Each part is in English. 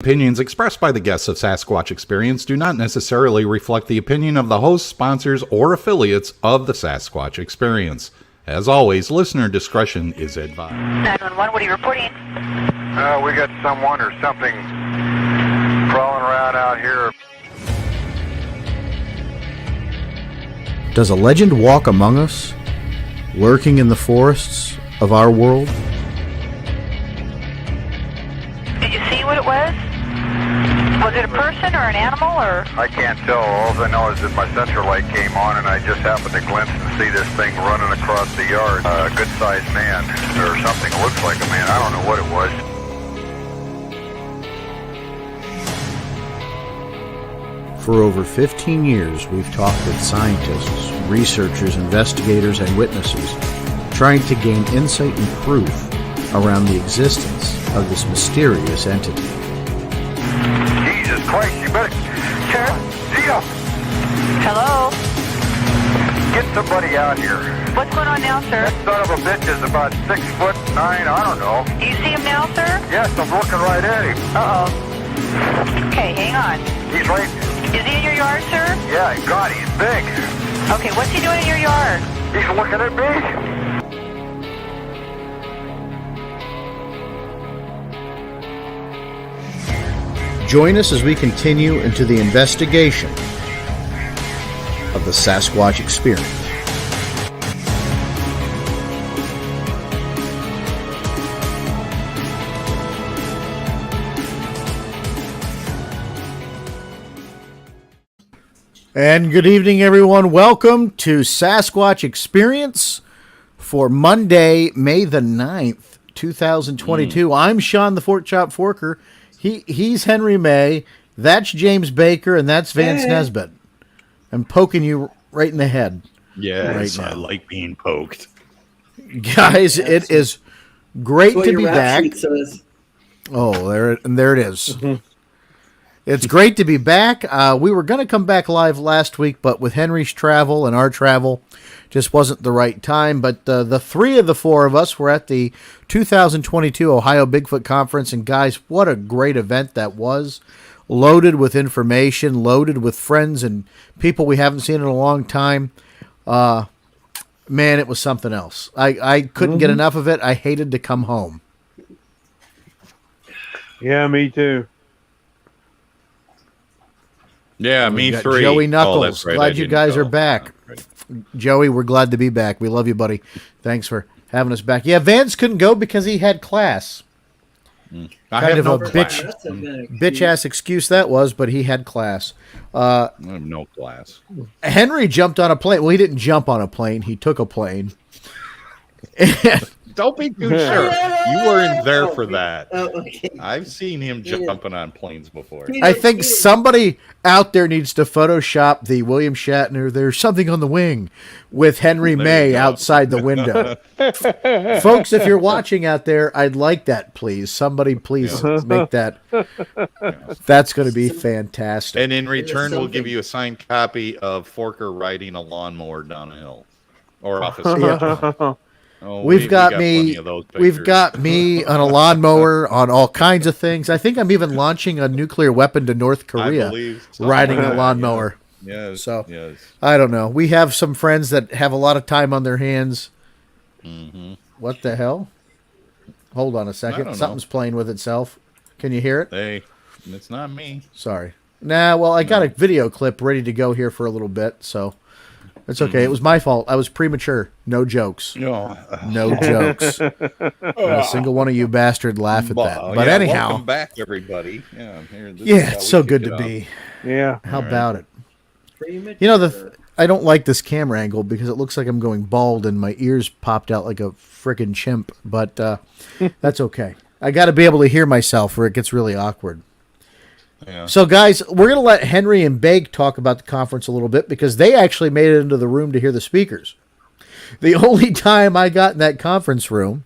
Opinions expressed by the guests of Sasquatch Experience do not necessarily reflect the opinion of the hosts, sponsors, or affiliates of the Sasquatch Experience. As always, listener discretion is advised. 911, what are you reporting? We got someone or something crawling around out here. Does a legend walk among us, lurking in the forests of our world? Did you see what it was? Was it a person or an animal or? I can't tell. All I know is that my sensor light came on and I just happened to glimpse and see this thing running across the yard. A good-sized man or something. It looks like a man. I don't know what it was. For over 15 years, we've talked with scientists, researchers, investigators, and witnesses, trying to gain insight and proof around the existence of this mysterious entity. Jesus Christ, you better... Sir? Gio! Hello? Get somebody out here. What's going on now, sir? That son of a bitch is about 6'9", I don't know. Do you see him now, sir? Yes, I'm looking right at him. Uh-oh. Okay, hang on. He's right... Is he in your yard, sir? Yeah, God, he's big. Okay, what's he doing in your yard? He's looking at me. Join us as we continue into the investigation of the Sasquatch Experience. And good evening, everyone. Welcome to Sasquatch Experience for Monday, May the 9th, 2022. I'm Sean the Fork Chop Forker. He's Henry May, that's James Baker, and that's Vance Nesbitt. I'm poking you right in the head. Yes, right, I like being poked. Guys, it is great to be back. Oh, there it is. It's great to be back. We were going to come back live last week, but with Henry's travel and our travel, just wasn't the right time. But the three of the four of us were at the 2022 Ohio Bigfoot Conference, and guys, what a great event that was. Loaded with information, loaded with friends and people we haven't seen in a long time. Man, it was something else. I couldn't get enough of it. I hated to come home. Yeah, me too. Yeah, me three. Joey Knuckles, glad you guys are back. Right. Joey, we're glad to be back. We love you, buddy. Thanks for having us back. Yeah, Vance couldn't go because he had class. I have no class. Bitch-ass excuse that was, but he had class. I have no class. Henry jumped on a plane. Well, he didn't jump on a plane. He took a plane. Don't be too sure. You weren't there for that. Oh, okay. I've seen him jumping on planes before. I think somebody out there needs to Photoshop the William Shatner, there's something on the wing, with Henry May outside the window. Folks, if you're watching out there, I'd like that, please. Somebody please make that. That's going to be fantastic. And in return, we'll give you a signed copy of Forker riding a lawnmower down a hill. Or off a street. Oh, we've got me on a lawnmower, on all kinds of things. I think I'm even launching a nuclear weapon to North Korea, riding a lawnmower. Yes. So I don't know. We have some friends that have a lot of time on their hands. Mm-hmm. What the hell? Hold on a second. Something's playing with itself. Can you hear it? Hey, it's not me. Sorry. Nah. Well, I got a video clip ready to go here for a little bit, so. It's okay. It was my fault. I was premature. No jokes. No jokes. Not a single one of you bastard laugh at that. But anyhow. Welcome back, everybody. It's so good to be. Yeah. How about it? You know, I don't like this camera angle because it looks like I'm going bald and my ears popped out like a frickin' chimp. But that's okay. I got to be able to hear myself or it gets really awkward. Yeah. So, guys, we're going to let Henry and Bake talk about the conference a little bit because they actually made it into the room to hear the speakers. The only time I got in that conference room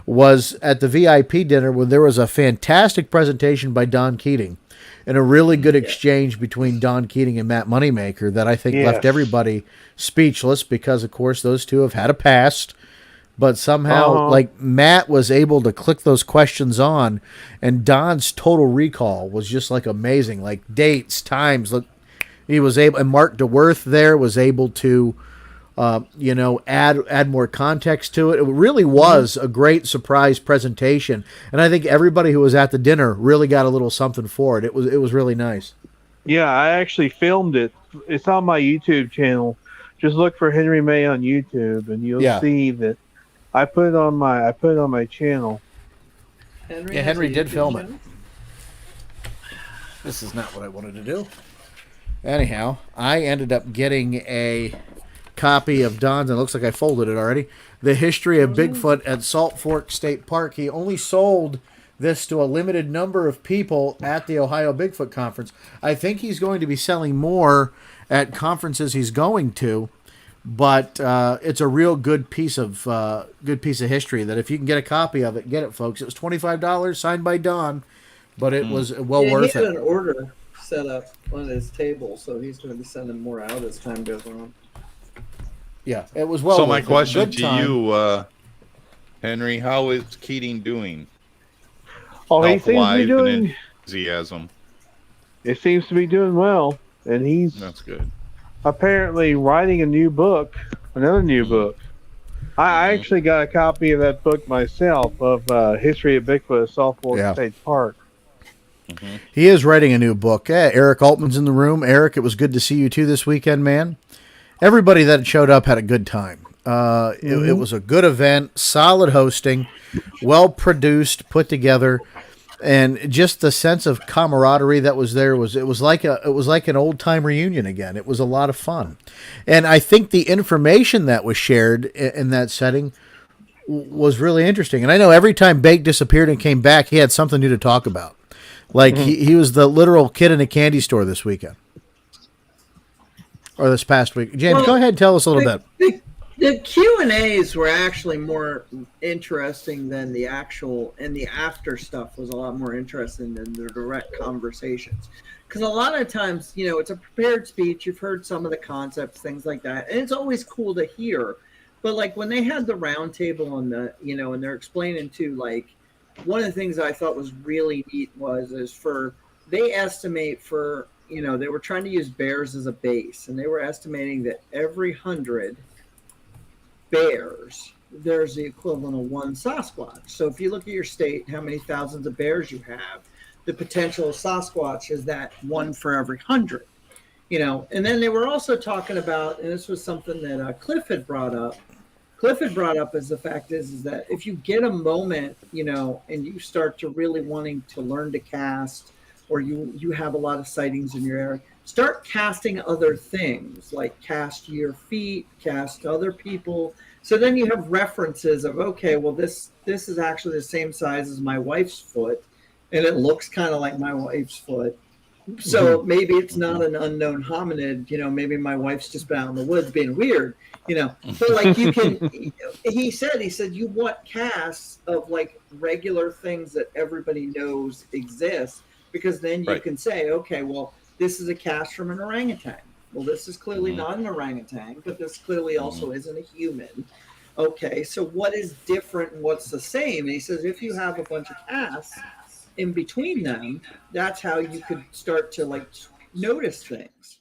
was at the VIP dinner when there was a fantastic presentation by Don Keating and a really good exchange between Don Keating and Matt Moneymaker that I think left everybody speechless because, of course, those two have had a past. but somehow, like, Matt was able to click those questions on, and Don's total recall was just like amazing, like dates, times. Look, he was able, and Mark DeWorth there was able to, add more context to it. It really was a great surprise presentation, and I think everybody who was at the dinner really got a little something for it. It was really nice. Yeah, I actually filmed it. It's on my YouTube channel. Just look for Henry May on YouTube, and you'll see that I put it on my channel. Henry did film it. This is not what I wanted to do. Anyhow, I ended up getting a copy of Don's, and it looks like I folded it already, The History of Bigfoot at Salt Fork State Park. He only sold this to a limited number of people at the Ohio Bigfoot Conference. I think he's going to be selling more at conferences he's going to, but it's a real good piece of history that if you can get a copy of it, get it, folks. It was $25, signed by Don, but it was well worth it. He had an order set up on his table, so he's going to be sending more out as time goes on. Yeah, it was well. So worth my it. question Good to time. you, Henry, how is Keating doing? Oh, he seems to be Health-wise and doing. enthusiasm. It seems to be doing well, and he's That's good. apparently writing another new book. I actually got a copy of that book myself, of History of Bigfoot at Salt Fork State Park. He is writing a new book. Eric Altman's in the room. Eric, it was good to see you too this weekend, man. Everybody that showed up had a good time. It was a good event, solid hosting, well produced, put together, and just the sense of camaraderie that was there was like an old time reunion again. It was a lot of fun, and I think the information that was shared in that setting was really interesting. And I know every time Bake disappeared and came back, he had something new to talk about. Like he was the literal kid in a candy store this weekend. Or this past week. James, go ahead and tell us a little bit. The Q&As were actually more interesting than the actual, and the after stuff was a lot more interesting than the direct conversations. Because a lot of times, it's a prepared speech. You've heard some of the concepts, things like that. And it's always cool to hear. But like when they had the round table on the, and they're explaining too, like one of the things I thought was really neat they estimate for, they were trying to use bears as a base, and they were estimating that every 100 bears, there's the equivalent of one Sasquatch. So if you look at your state, how many thousands of bears you have, the potential of Sasquatch is that one for every 100. And then they were also talking about, and this was something that Cliff had brought up. As the fact is that if you get a moment, and you start to really wanting to learn to cast, or you have a lot of sightings in your area, start casting other things, like cast your feet, cast other people. So then you have references of, okay, well, this is actually the same size as my wife's foot, and it looks kind of like my wife's foot. So maybe it's not an unknown hominid, maybe my wife's just been out in the woods being weird, but like you can, he said, you want casts of like regular things that everybody knows exist, because then you can say, okay, well, this is a cast from an orangutan. Well, this is clearly not an orangutan, but this clearly also isn't a human. Okay, so what is different and what's the same? And he says, if you have a bunch of casts in between them, that's how you could start to like notice things.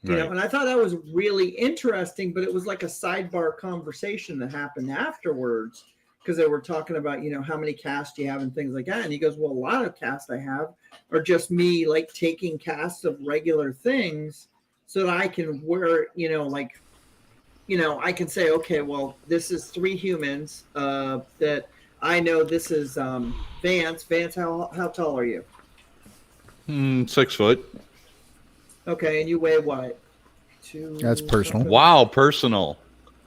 And I thought that was really interesting, but it was like a sidebar conversation that happened afterwards, because they were talking about, how many casts you have and things like that. And he goes, well, a lot of casts I have are just me like taking casts of regular things so that I can wear, I can say, okay, well, this is 3 humans that I know. This is Vance. Vance, how tall are you? 6 foot. Okay, and you weigh what? That's personal. Wow, personal.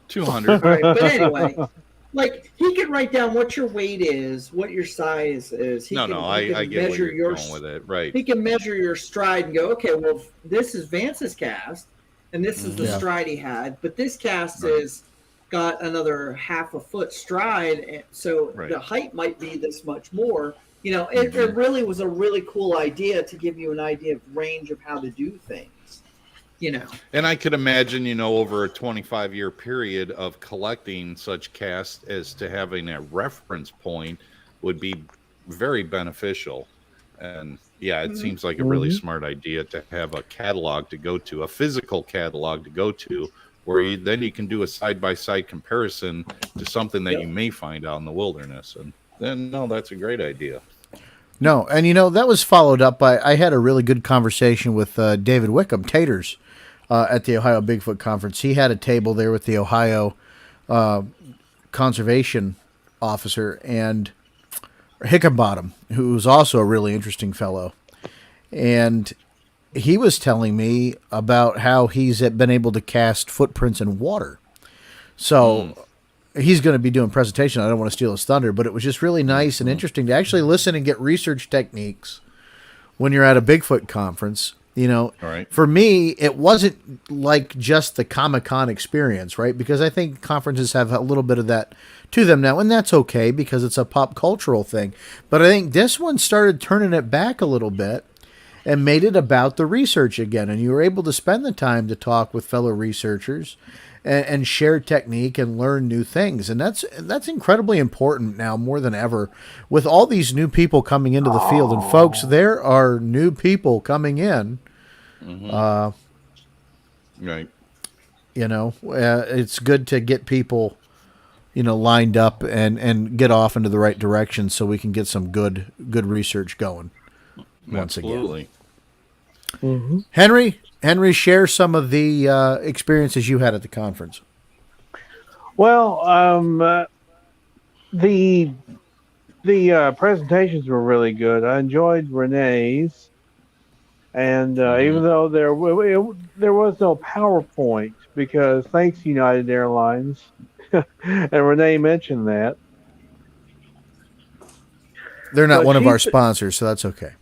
200. All right, but anyway, like he can write down what your weight is, what your size is. He can I get where you're going with it. Right. He can measure your stride and go, okay, well, this is Vance's cast, and this is the stride he had, but this cast is got another half a foot stride, and so the height might be this much more. It really was a really cool idea to give you an idea of range of how to do things. And I could imagine, over a 25-year period of collecting such casts as to having a reference point would be very beneficial. And yeah, it seems like a really smart idea to have a catalog to go to, a physical catalog to go to, where then you can do a side-by-side comparison to something that you may find out in the wilderness. And then, no, that's a great idea. No, and that was followed up by, I had a really good conversation with David Wickham, Taters, at the Ohio Bigfoot Conference. He had a table there with the Ohio conservation officer and Hickenbottom, who was also a really interesting fellow. And he was telling me about how he's been able to cast footprints in water. So he's going to be doing a presentation. I don't want to steal his thunder, but it was just really nice and interesting to actually listen and get research techniques when you're at a Bigfoot conference. Right. For me, it wasn't like just the Comic-Con experience, right? Because I think conferences have a little bit of that to them now, and that's okay because it's a pop cultural thing. But I think this one started turning it back a little bit and made it about the research again. And you were able to spend the time to talk with fellow researchers and share technique and learn new things. And that's incredibly important now more than ever with all these new people coming into the field. And folks, there are new people coming in. Right. It's good to get people, lined up and get off into the right direction so we can get some good research going once Absolutely. again. Henry, share some of the experiences you had at the conference. Well, the presentations were really good. I enjoyed Renee's, and even though there was no PowerPoint, because thanks United Airlines, and Renee mentioned that. They're not one of our sponsors, so that's okay.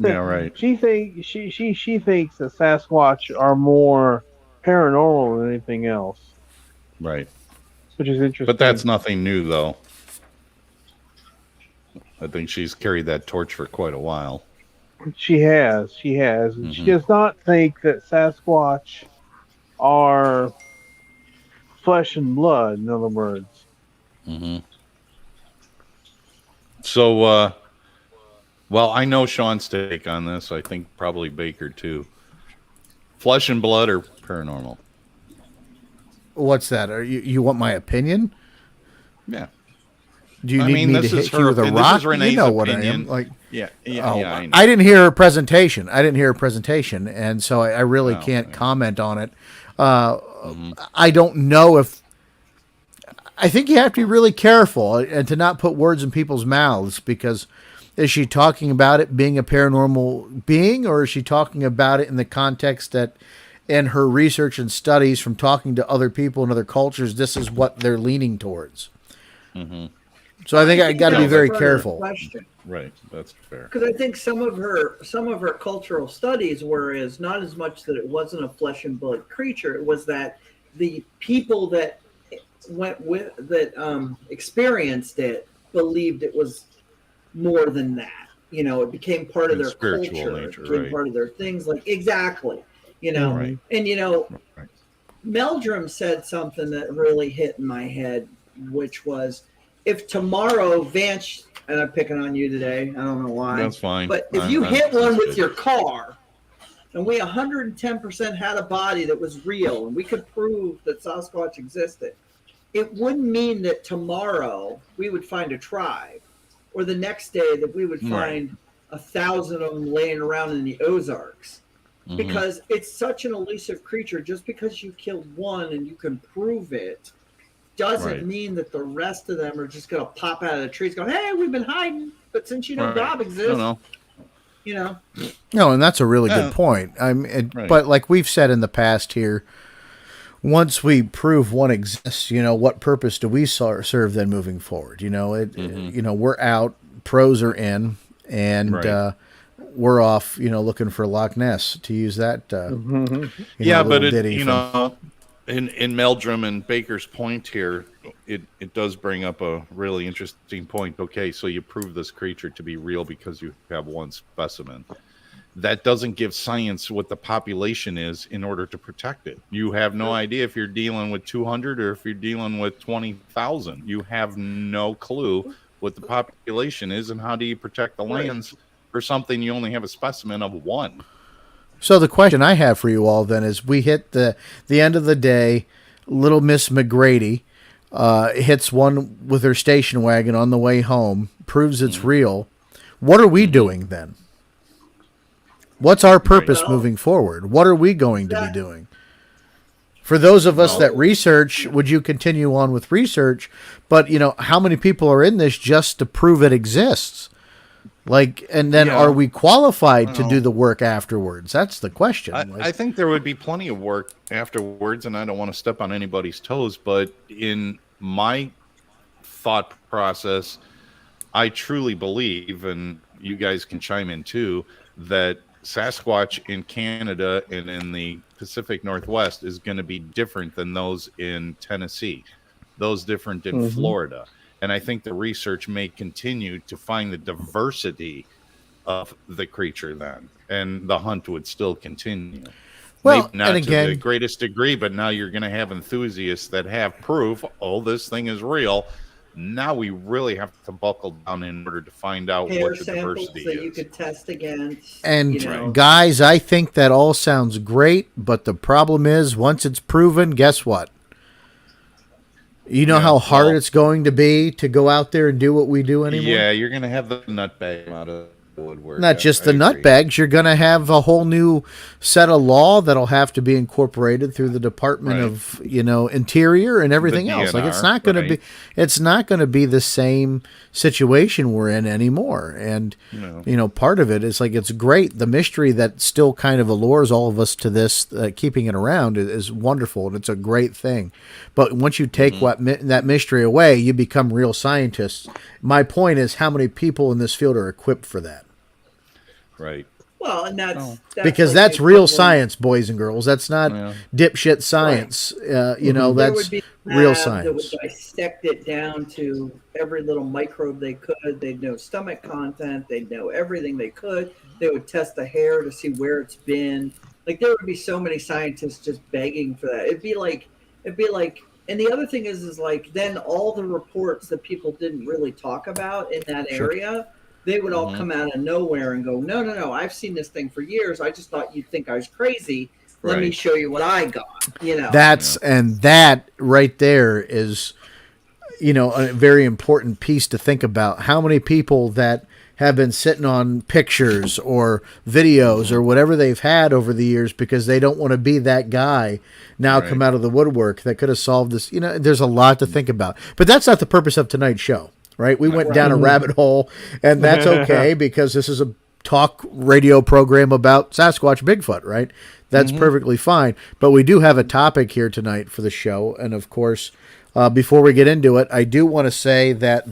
Yeah, right. She thinks that Sasquatch are more paranormal than anything else. Right. Which is interesting. But that's nothing new, though. I think she's carried that torch for quite a while. She has. And she does not think that Sasquatch are flesh and blood, in other words. So, well, I know Sean's take on this. I think probably Baker, too. Flesh and blood or paranormal? What's that? You want my opinion? Yeah. Do you need me to hit you with a rock? You know what I am. Yeah, I know. I didn't hear her presentation. And so I really can't comment on it. I don't know if... I think you have to be really careful and to not put words in people's mouths, because is she talking about it being a paranormal being, or is she talking about it in the context that in her research and studies from talking to other people in other cultures, this is what they're leaning towards? So I think I got to be very careful. Question. Right, that's fair. Because I think some of her cultural studies were not as much that it wasn't a flesh and blood creature. It was that the people that experienced it believed it was more than that. It became part of their culture. Nature, it became part of their things. Exactly. Right. And Meldrum said something that really hit in my head, which was, if tomorrow Vance, and I'm picking on you today, I don't know why. That's fine. But if you hit one with your car, and we 110% had a body that was real, and we could prove that Sasquatch existed, it wouldn't mean that tomorrow we would find a tribe, or the next day that we would find 1,000 of them laying around in the Ozarks. Because it's such an elusive creature. Just because you killed one and you can prove it doesn't mean that the rest of them are just going to pop out of the trees going, hey, we've been hiding, but since Bob exists, No, and that's a really good point. But like we've said in the past here, once we prove one exists, what purpose do we serve then moving forward? We're out, pros are in, and we're off, looking for Loch Ness, to use that. But in Meldrum and Baker's point here, it does bring up a really interesting point. Okay, so you prove this creature to be real because you have one specimen. that doesn't give science what the population is in order to protect it. You have no idea if you're dealing with 200 or if you're dealing with 20,000. You have no clue what the population is, and how do you protect the lands for something you only have a specimen of one? So the question I have for you all then is, we hit the end of the day, little Miss McGrady hits one with her station wagon on the way home, proves it's real. What are we doing then? What's our purpose moving forward? What are we going to be doing? For those of us that research, would you continue on with research? But, how many people are in this just to prove it exists? And then are we qualified to do the work afterwards? That's the question. I think there would be plenty of work afterwards, and I don't want to step on anybody's toes, but in my thought process, I truly believe, and you guys can chime in too, that Sasquatch in Canada and in the Pacific Northwest is going to be different than those in Tennessee, those different in Florida. And I think the research may continue to find the diversity of the creature then, and the hunt would still continue. Well, maybe not and again, to the greatest degree, but now you're going to have enthusiasts that have proof, this thing is real. Now we really have to buckle down in order to find out Hair what the samples diversity that is. you could test against. And guys, I think that all sounds great, but the problem is, once it's proven, guess what? You know how hard it's going to be to go out there and do what we do anymore? Yeah, you're going to have the nutbag out of the woodwork. Not just the nutbags. You're going to have a whole new set of law that'll have to be incorporated through the Department of, Interior and everything else. Like, it's not going to be the same situation we're in anymore. And part of it is, like, it's great. The mystery that still kind of allures all of us to this, keeping it around, is wonderful, and it's a great thing. But once you take that mystery away, you become real scientists. My point is, how many people in this field are equipped for that? Right. Well, and that's because like that's real science, boys and girls. That's not dipshit science. That's real science. That would dissect it down to every little microbe they could. They'd know stomach content. They'd know everything they could. They would test the hair to see where it's been. Like, there would be so many scientists just begging for that. It'd be like, and the other thing is like, then all the reports that people didn't really talk about in that area, they would all come out of nowhere and go, no, I've seen this thing for years. I just thought you'd think I was crazy. Let me show you what I got. And that right there is, a very important piece to think about. How many people that have been sitting on pictures or videos or whatever they've had over the years because they don't want to be that guy now come out of the woodwork that could have solved this. There's a lot to think about. But that's not the purpose of tonight's show. Right? We went down a rabbit hole, and that's okay because this is a talk radio program about Sasquatch Bigfoot, right? That's perfectly fine. But we do have a topic here tonight for the show, and of course, before we get into it, I do want to say that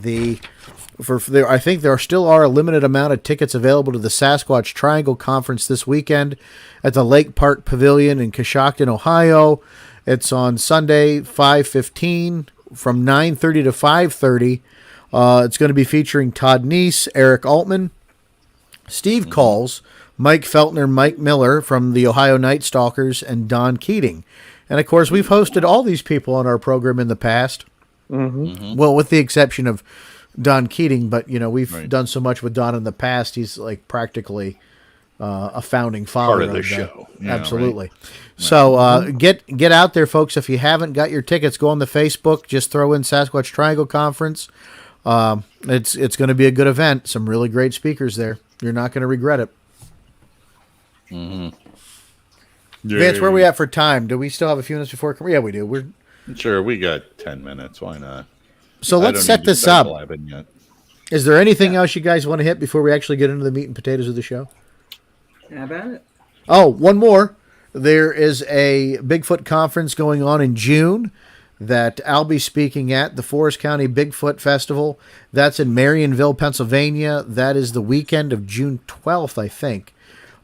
I think there still are a limited amount of tickets available to the Sasquatch Triangle Conference this weekend at the Lake Park Pavilion in Coshocton, Ohio. It's on Sunday, 5/15, from 9:30 to 5:30. It's going to be featuring Todd Neese, Eric Altman, Steve Calls, Mike Feltner, Mike Miller from the Ohio Night Stalkers, and Don Keating. And, of course, we've hosted all these people on our program in the past. Well, with the exception of Don Keating, but, we've done so much with Don in the past, he's like practically a founding father of the show. Yeah, absolutely. Right. So get out there, folks. If you haven't got your tickets, go on the Facebook. Just throw in Sasquatch Triangle Conference. It's going to be a good event. Some really great speakers there. You're not going to regret it. Vince, where are we at for time? Do we still have a few minutes before? Yeah, we do. Sure, we got 10 minutes. Why not? So let's set this up. Is there anything else you guys want to hit before we actually get into the meat and potatoes of the show? How about it? Oh, one more. There is a Bigfoot conference going on in June that I'll be speaking at, the Forest County Bigfoot Festival. That's in Marionville, Pennsylvania. That is the weekend of June 12th, I think.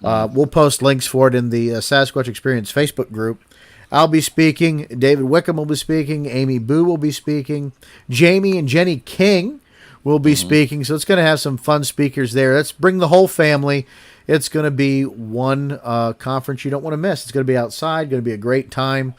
We'll post links for it in the Sasquatch Experience Facebook group. I'll be speaking. David Wickham will be speaking. Amy Boo will be speaking. Jamie and Jenny King will be speaking. So it's going to have some fun speakers there. Let's bring the whole family it's going to be one conference you don't want to miss. It's going to be outside, going to be a great time.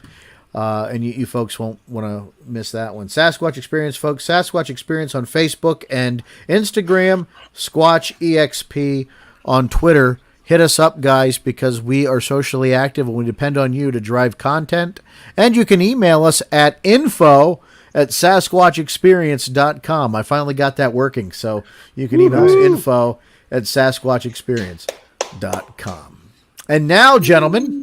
And you folks won't want to miss that one. Sasquatch Experience, folks. Sasquatch Experience on Facebook and Instagram. Squatch EXP on Twitter. Hit us up, guys, because we are socially active and we depend on you to drive content. And you can email us at info@sasquatchexperience.com. I finally got that working, so you can email us info@sasquatchexperience.com. And now, gentlemen,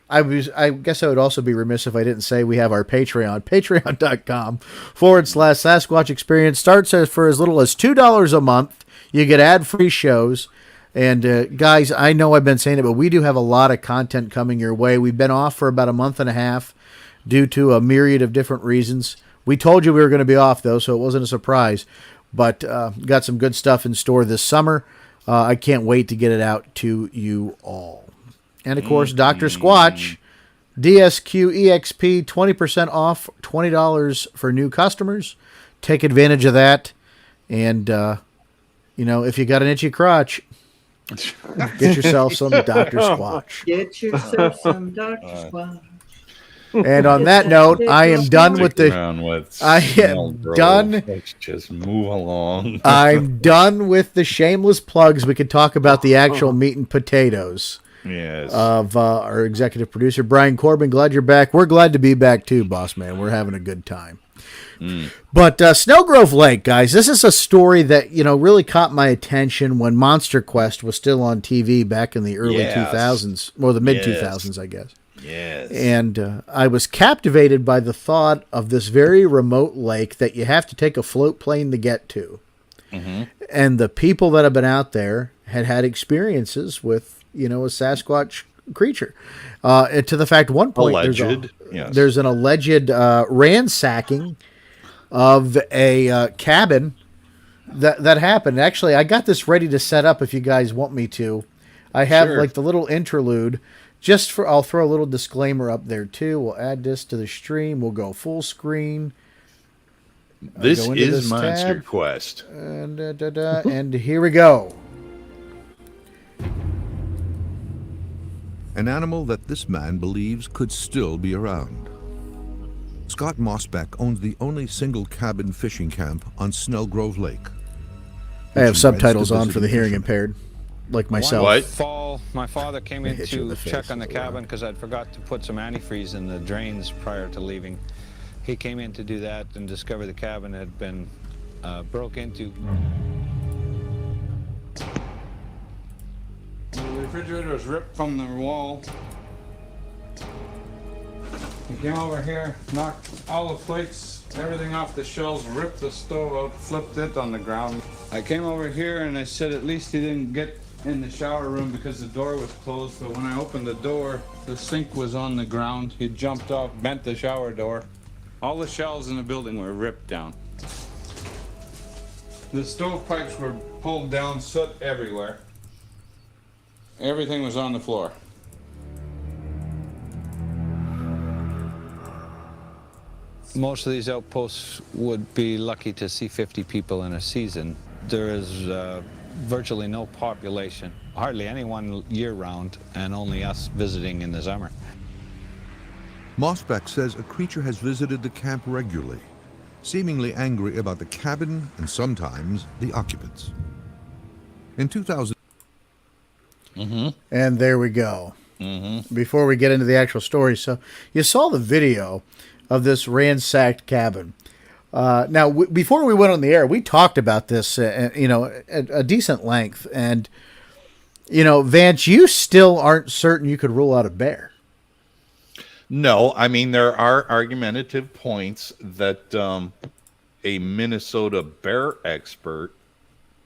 I guess I would also be remiss if I didn't say we have our Patreon, patreon.com/Sasquatch Experience. Starts for as little as $2 a month. You get ad-free shows. And guys, I know I've been saying it, but we do have a lot of content coming your way. We've been off for about a month and a half due to a myriad of different reasons. We told you we were going to be off, though, so it wasn't a surprise. But got some good stuff in store this summer. I can't wait to get it out to you all. And, of course, Dr. Squatch, DSQ EXP, 20% off, $20 for new customers. Take advantage of that. And, if you got an itchy crotch, get yourself some Dr. Squatch. Get yourself some Dr. Squatch. And on that note, I am done with the. Let's just move along. I'm done with the shameless plugs. We can talk about the actual meat and potatoes. Yes. Of our executive producer, Brian Corbin. Glad you're back. We're glad to be back too, boss man. We're having a good time. But Snelgrove Lake, guys, this is a story that, really caught my attention when Monster Quest was still on TV back in the early 2000s, or the mid 2000s, I guess. Yes. And I was captivated by the thought of this very remote lake that you have to take a float plane to get to. Mm-hmm. And the people that have been out there had experiences with, a Sasquatch creature. To the fact, one point, there's an alleged ransacking of a cabin that happened. Actually, I got this ready to set up if you guys want me to. I have like the little interlude. I'll throw a little disclaimer up there too. We'll add this to the stream. We'll go full screen. This is Monster Quest. And here we go. An animal that this man believes could still be around. Scott Mossbeck owns the only single cabin fishing camp on Snelgrove Lake. I have subtitles on for the hearing impaired, like myself. What? Fall, my father came in to check on the cabin because I'd forgot to put some antifreeze in the drains prior to leaving. He came in to do that and discovered the cabin had been broke into. The refrigerator was ripped from the wall. He came over here, knocked all the plates, everything off the shelves, ripped the stove out, flipped it on the ground. I came over here and I said at least he didn't get in the shower room because the door was closed, but when I opened the door, the sink was on the ground. He jumped off, bent the shower door. All the shelves in the building were ripped down. The stove pipes were pulled down, soot everywhere. Everything was on the floor. Most of these outposts would be lucky to see 50 people in a season. There is virtually no population, hardly anyone year-round, and only us visiting in the summer. Mossbeck says a creature has visited the camp regularly, seemingly angry about the cabin and sometimes the occupants. In 2000. And there we go. Before we get into the actual story, so you saw the video of this ransacked cabin. Now, before we went on the air, we talked about this, at a decent length. And, Vance, you still aren't certain you could rule out a bear. No, I mean, there are argumentative points that a Minnesota bear expert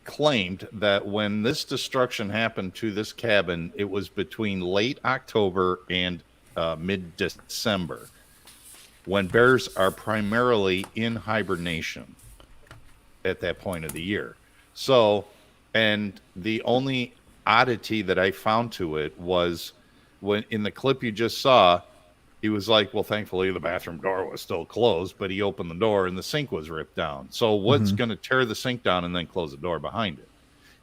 claimed that when this destruction happened to this cabin, it was between late October and mid-December, when bears are primarily in hibernation at that point of the year. So, and the only oddity that I found to it was when in the clip you just saw, he was like, well, thankfully the bathroom door was still closed, but he opened the door and the sink was ripped down. So what's going to tear the sink down and then close the door behind it?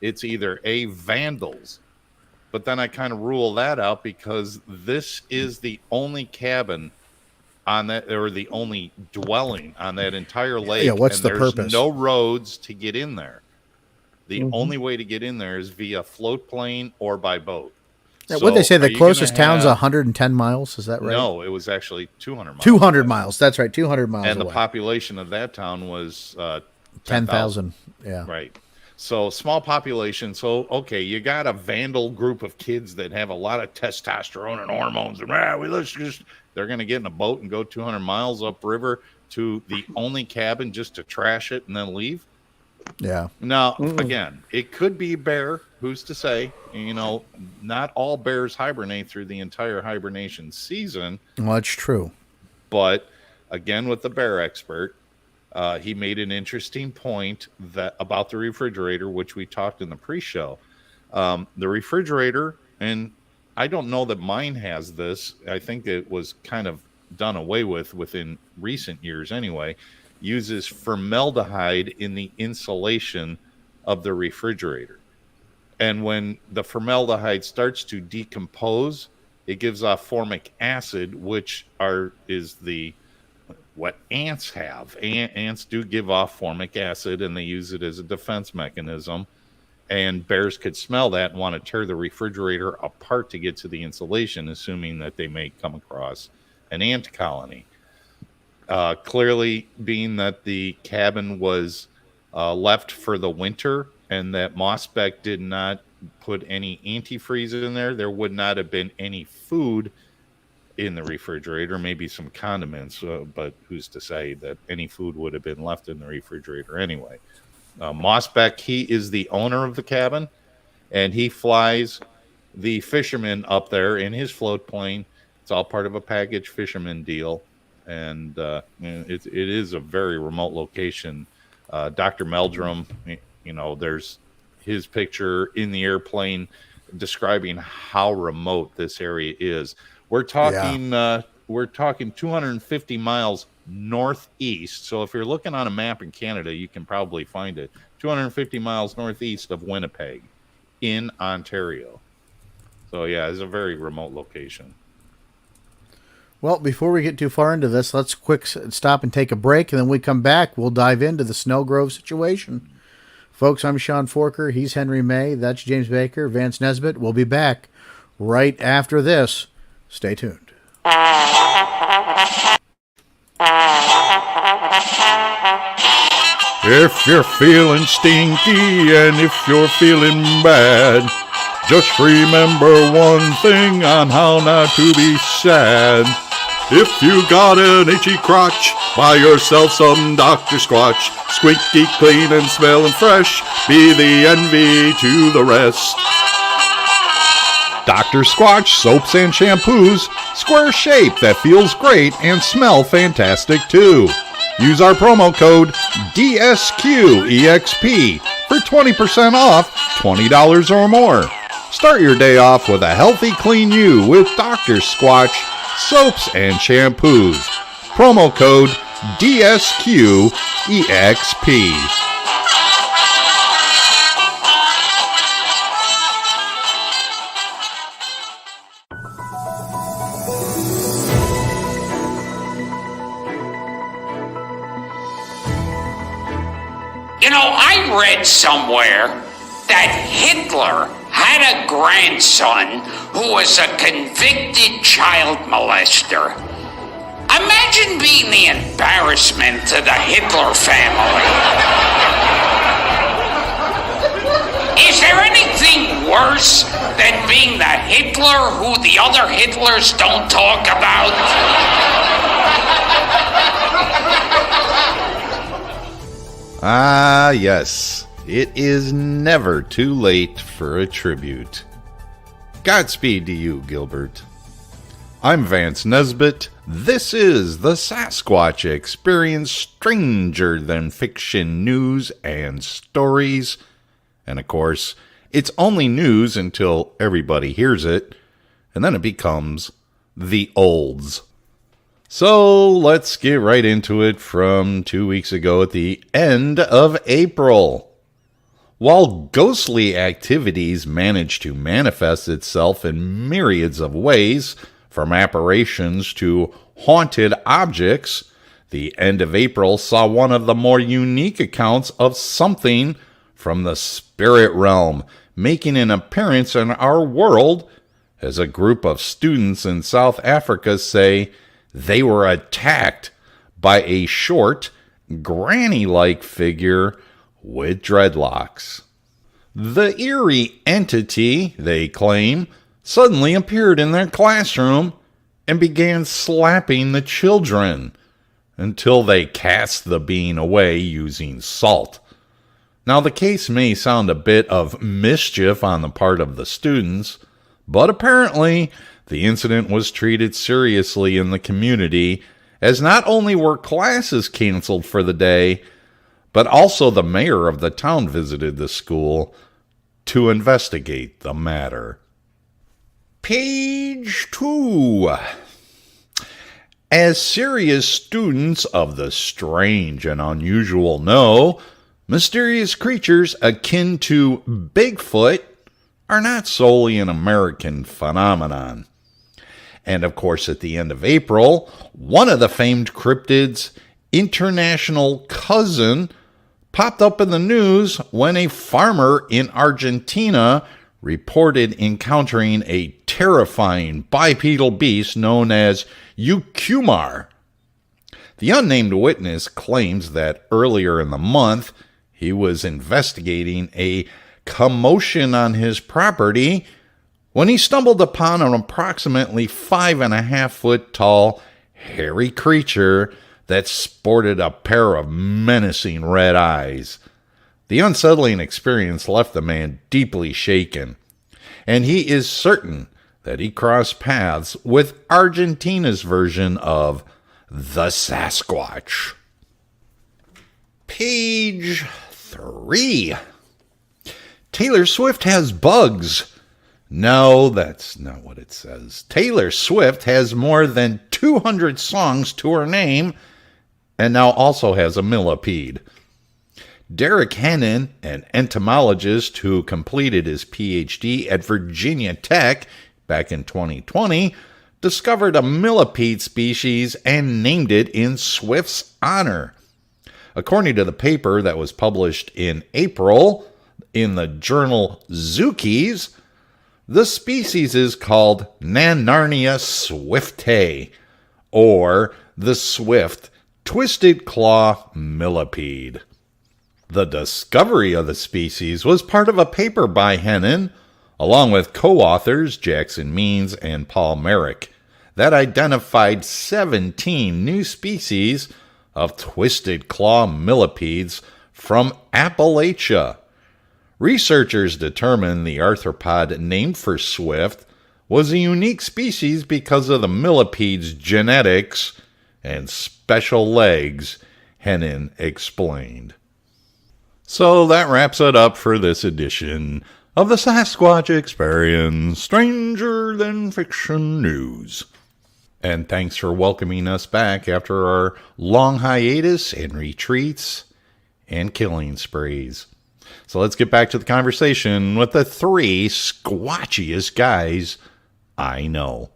it's either A, vandals, but then I kind of rule that out because this is the only cabin on that, or the only dwelling on that entire lake. Yeah, what's and the there's purpose? no roads to get in there. The only way to get in there is via float plane or by boat. Yeah, what they say, the closest town's have, 110 miles. Is that right? No, it was actually 200 miles. 200 miles. That's right, 200 miles And away. the population of that town was 10,000. Yeah. Right. So small population. So, okay, you got a vandal group of kids that have a lot of testosterone and hormones. And they're going to get in a boat and go 200 miles upriver to the only cabin just to trash it and then leave. Yeah. Now, again, it could be a bear. Who's to say? You know, not all bears hibernate through the entire hibernation season. Well, that's true. But again, with the bear expert, he made an interesting point that about the refrigerator, which we talked in the pre-show. The refrigerator, and I don't know that mine has this. I think it was kind of done away with within recent years anyway. Uses formaldehyde in the insulation of the refrigerator. And when the formaldehyde starts to decompose, it gives off formic acid, which is what ants have. Ants do give off formic acid, and they use it as a defense mechanism. And bears could smell that and want to tear the refrigerator apart to get to the insulation, assuming that they may come across an ant colony. Clearly, being that the cabin was left for the winter and that Mossbeck did not put any antifreeze in there would not have been any food in the refrigerator, maybe some condiments, but who's to say that any food would have been left in the refrigerator anyway. Mossbeck, he is the owner of the cabin, and he flies the fishermen up there in his float plane. It's all part of a package fisherman deal. And it is a very remote location. Dr. Meldrum, you know, there's his picture in the airplane describing how remote this area is. We're talking 250 miles northeast. So if you're looking on a map in Canada, you can probably find it. 250 miles northeast of Winnipeg in Ontario. So yeah, it's a very remote location. Well, before we get too far into this, let's quick stop and take a break, and then when we come back, we'll dive into the Snelgrove situation. Folks, I'm Sean Forker. He's Henry May. That's James Baker. Vance Nesbitt. We'll be back right after this. Stay tuned. If you're feeling stinky and if you're feeling bad, just remember one thing on how not to be sad. If you got an itchy crotch, buy yourself some Dr. Squatch. Squeaky clean and smelling fresh, be the envy to the rest. Dr. Squatch soaps and shampoos, square shape that feels great and smell fantastic too. Use our promo code DSQEXP for 20% off $20 or more. Start your day off with a healthy clean you with Dr. Squatch soaps and shampoos. Promo code DSQEXP. You know, I read somewhere that Hitler had a grandson who was a convicted child molester. Imagine being the embarrassment to the Hitler family. Is there anything worse than being the Hitler who the other Hitlers don't talk about? Ah, yes. It is never too late for a tribute. Godspeed to you, Gilbert. I'm Vance Nesbitt. This is the Sasquatch Experience, stranger than fiction news and stories. And of course, it's only news until everybody hears it, and then it becomes the olds. So let's get right into it from 2 weeks ago at the end of April. While ghostly activities manage to manifest itself in myriads of ways, from apparitions to haunted objects, the end of April saw one of the more unique accounts of something from the spirit realm making an appearance in our world, as a group of students in South Africa say they were attacked by a short, granny-like figure with dreadlocks. The eerie entity, they claim, suddenly appeared in their classroom and began slapping the children until they cast the being away using salt. Now, the case may sound a bit of mischief on the part of the students, but apparently the incident was treated seriously in the community, as not only were classes canceled for the day, but also the mayor of the town visited the school to investigate the matter. Page 2. As serious students of the strange and unusual know, mysterious creatures akin to Bigfoot are not solely an American phenomenon. And of course, at the end of April, one of the famed cryptids' international cousin popped up in the news when a farmer in Argentina reported encountering a terrifying bipedal beast known as Ucumar. The unnamed witness claims that earlier in the month he was investigating a commotion on his property when he stumbled upon an approximately 5.5 foot tall, hairy creature that sported a pair of menacing red eyes. The unsettling experience left the man deeply shaken, and he is certain that he crossed paths with Argentina's version of the Sasquatch. Page 3. Taylor Swift has bugs. No, that's not what it says. Taylor Swift has more than 200 songs to her name, and now also has a millipede. Derek Hennon, an entomologist who completed his PhD at Virginia Tech back in 2020, discovered a millipede species and named it in Swift's honor. According to the paper that was published in April in the journal Zookeys, the species is called Nanarnia swiftae, or the Swift twisted claw millipede. The discovery of the species was part of a paper by Hennon, along with co-authors Jackson Means and Paul Merrick, that identified 17 new species of twisted claw millipedes from Appalachia. Researchers determined the arthropod named for Swift was a unique species because of the millipede's genetics and special legs, Hennon explained. So that wraps it up for this edition of the Sasquatch Experience, Stranger Than Fiction News. And thanks for welcoming us back after our long hiatus and retreats and killing sprees. So let's get back to the conversation with the 3 squatchiest guys I know.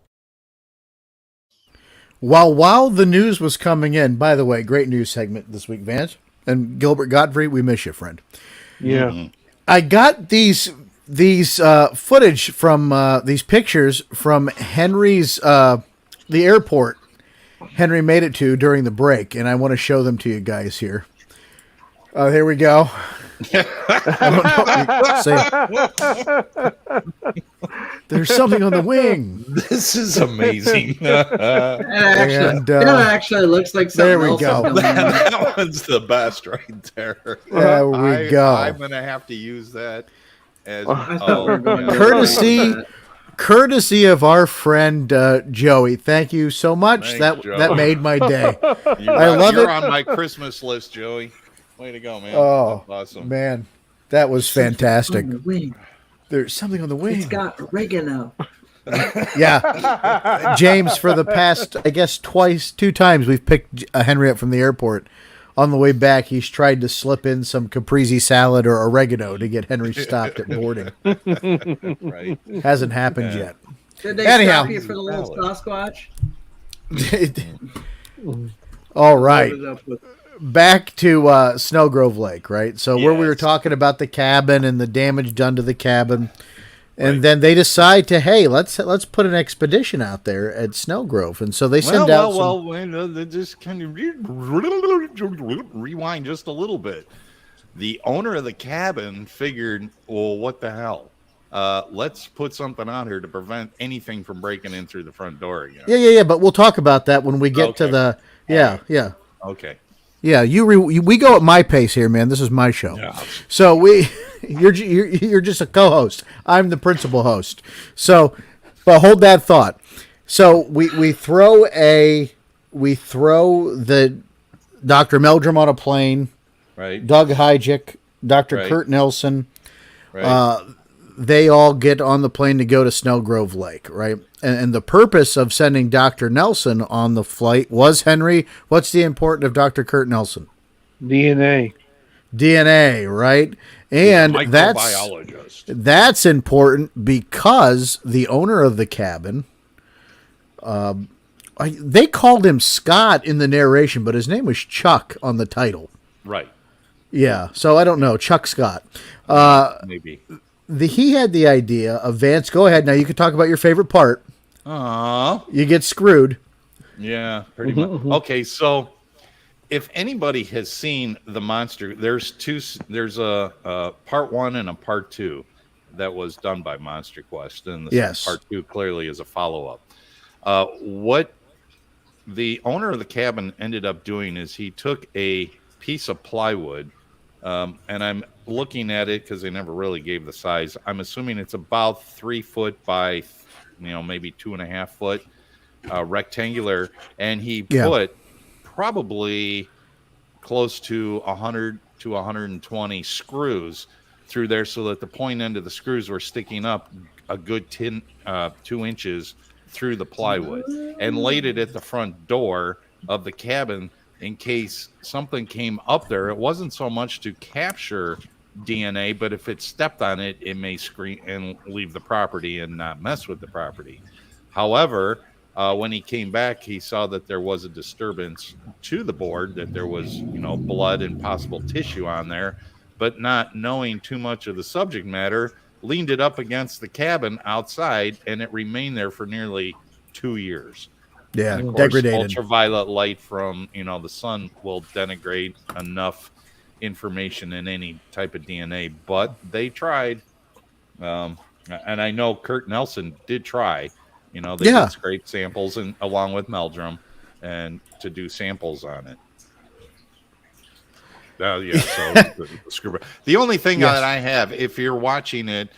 While the news was coming in, by the way, great news segment this week, Vance. And Gilbert Godfrey, we miss you, friend. Yeah. Mm-hmm. I got these footage from these pictures from Henry's the airport Henry made it to during the break, and I want to show them to you guys here. Here we go. There's something on the wing. This is amazing. That actually looks like something there we else. go. That one's the best right there. There we go. I'm going to have to use that as courtesy of our friend Joey. Thank you so much. Thanks, that made my day. I love it. You're on my Christmas list, Joey. Way to go, man. Oh, that's awesome. Man, that was fantastic. On the wing. There's something on the wing. It's got oregano. Yeah. James, for the past, I guess, 2 times, we've picked Henry up from the airport on the way back, he's tried to slip in some caprese salad or oregano to get Henry stopped at boarding. Right. Hasn't happened yet. Did they Anyhow. stop you for the little Sasquatch? All right. Loaded up with- Back to Snelgrove Lake, right? So where we were talking about the cabin and the damage done to the cabin. And then they decide to, hey, let's put an expedition out there at Snelgrove. And so they send out they just kind of rewind just a little bit. The owner of the cabin figured, well, what the hell? Let's put something on here to prevent anything from breaking in through the front door again. Yeah. But we'll talk about that when we get to the yeah. Okay. Yeah, we go at my pace here, man. This is my show. Yeah. So you're just a co-host. I'm the principal host. So, but hold that thought. So we throw the Dr. Meldrum on a plane. Right. Doug Hyjick, Dr. Kurt Nelson. Right. They all get on the plane to go to Snelgrove Lake, right? And the purpose of sending Dr. Nelson on the flight was, Henry, what's the importance of Dr. Kurt Nelson? DNA, right? And that's important because the owner of the cabin, they called him Scott in the narration, but his name was Chuck on the title. Right. Yeah, so I don't know, Chuck Scott. Maybe. He had the idea of Vance. Go ahead now. You can talk about your favorite part. You get screwed. Yeah, pretty much. Okay, so if anybody has seen the monster, there's a part 1 and a part 2 that was done by Monster Quest, and part 2 clearly is a follow-up. What the owner of the cabin ended up doing is he took a piece of plywood, and I'm looking at it because they never really gave the size. I'm assuming it's about 3 foot by, maybe 2.5 foot, rectangular, and he put probably close to 100 to 120 screws through there, so that the point end of the screws were sticking up a good 2 inches through the plywood, and laid it at the front door of the cabin in case something came up there. It wasn't so much to capture DNA, but if it stepped on it, it may scream and leave the property and not mess with the property. However, when he came back, he saw that there was a disturbance to the board, that there was, blood and possible tissue on there, but not knowing too much of the subject matter, leaned it up against the cabin outside, and it remained there for nearly 2 years. Yeah, and of course, degraded. Ultraviolet light from the sun will denigrate enough information in any type of DNA, but they tried, and I know Kurt Nelson did try. They did scrape samples and along with Meldrum, and to do samples on it. So the only thing that I have, if you're watching it,